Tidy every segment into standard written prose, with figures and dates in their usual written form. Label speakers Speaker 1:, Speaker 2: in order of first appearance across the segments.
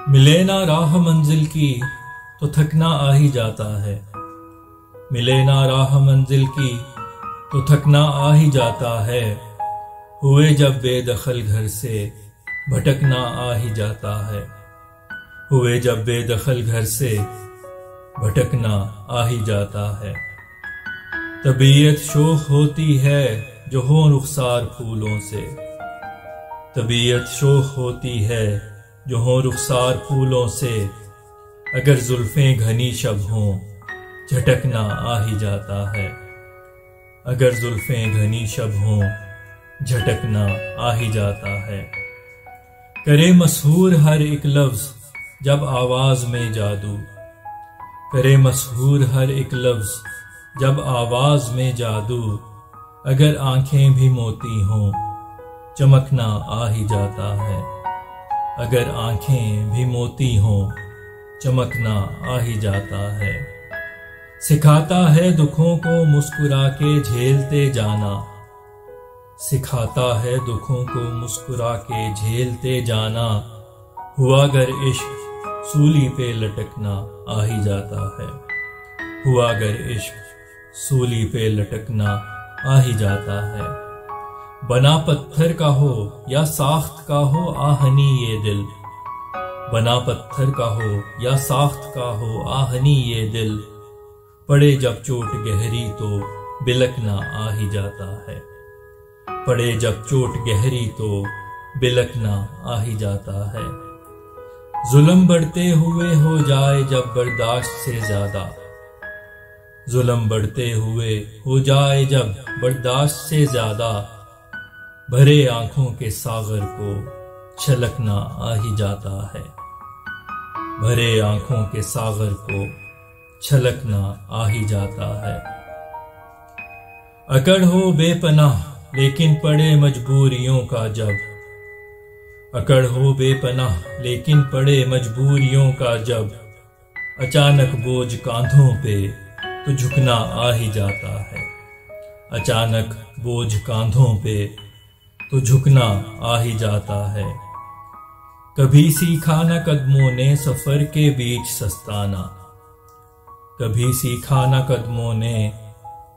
Speaker 1: मिले ना राह मंजिल की तो थकना आ ही जाता है। मिले ना राह मंजिल की तो थकना आ ही जाता है। हुए जब बेदखल घर से भटकना आ ही जाता है। हुए जब बेदखल घर से भटकना आ ही जाता है। तबीयत शोख होती है जो हो रुखसार फूलों से। तबीयत शोख होती है जो हो रुखसार फूलों से। अगर जुल्फें घनी शब हों झटकना आ ही जाता है। अगर जुल्फें घनी शब हों झटकना आ ही जाता है। करे मशहूर हर एक लफ्ज जब आवाज में जादू। करे मशहूर हर एक लफ्ज जब आवाज में जादू। अगर आंखें भी मोती हों चमकना आ ही जाता है। अगर आंखें भी मोती हों चमकना आ ही जाता है। सिखाता है दुखों को मुस्कुरा के झेलते जाना। सिखाता है दुखों को मुस्कुरा के झेलते जाना। हुआ अगर इश्क सूली पे लटकना आ ही जाता है। हुआ अगर इश्क सूली पे लटकना आ ही जाता है। बना पत्थर का हो या साख्त का हो आहनी ये दिल। बना पत्थर का हो या साख्त का हो आहनी ये दिल। पड़े जब चोट गहरी तो बिलकना आ ही जाता है। पड़े जब चोट गहरी तो बिलकना आ ही जाता है। जुल्म बढ़ते हुए हो जाए जब बर्दाश्त से ज्यादा। जुल्म बढ़ते हुए हो जाए जब बर्दाश्त से ज्यादा। भरे आंखों के सागर को छलकना आ ही जाता है। भरे आंखों के सागर को छलकना आ ही जाता है। अकड़ हो बेपनाह लेकिन पड़े मजबूरियों का जब। अकड़ हो बेपनाह लेकिन पड़े मजबूरियों का जब। अचानक बोझ कांधों पे तो झुकना आ ही जाता है। अचानक बोझ कांधों पे तो झुकना आ ही जाता है। कभी सीखा न कदमों ने सफर के बीच सस्ताना। कभी सीखा न कदमों ने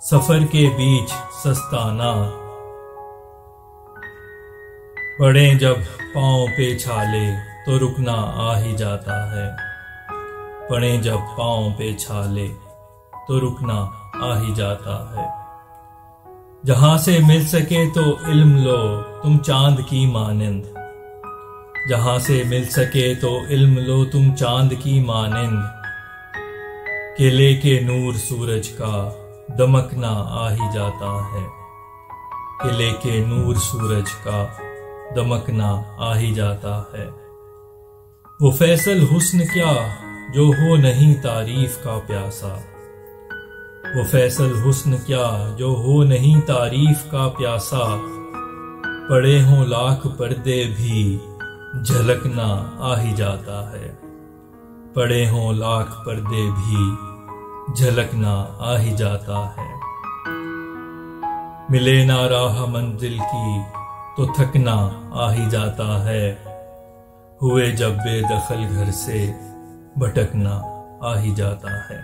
Speaker 1: सफर के बीच सस्ताना। पड़े जब पांव पे छाले तो रुकना आ ही जाता है। पड़े जब पांव पे छाले तो रुकना आ ही जाता है। जहां से मिल सके तो इल्म लो तुम चांद की मानिंद। जहां से मिल सके तो इल्म लो तुम चांद की मानिंद। केले के नूर सूरज का दमकना आ ही जाता है। केले के नूर सूरज का दमकना आ ही जाता है। वो फैसल हुस्न क्या जो हो नहीं तारीफ का प्यासा। वो फैसल हुस्न क्या जो हो नहीं तारीफ का प्यासा। पड़े हों लाख पर्दे भी झलकना आ ही जाता है। पड़े हों लाख पर्दे भी झलकना आ ही जाता है। मिले ना राह मंजिल की तो थकना आ ही जाता है। हुए जब बेदखल घर से भटकना आ ही जाता है।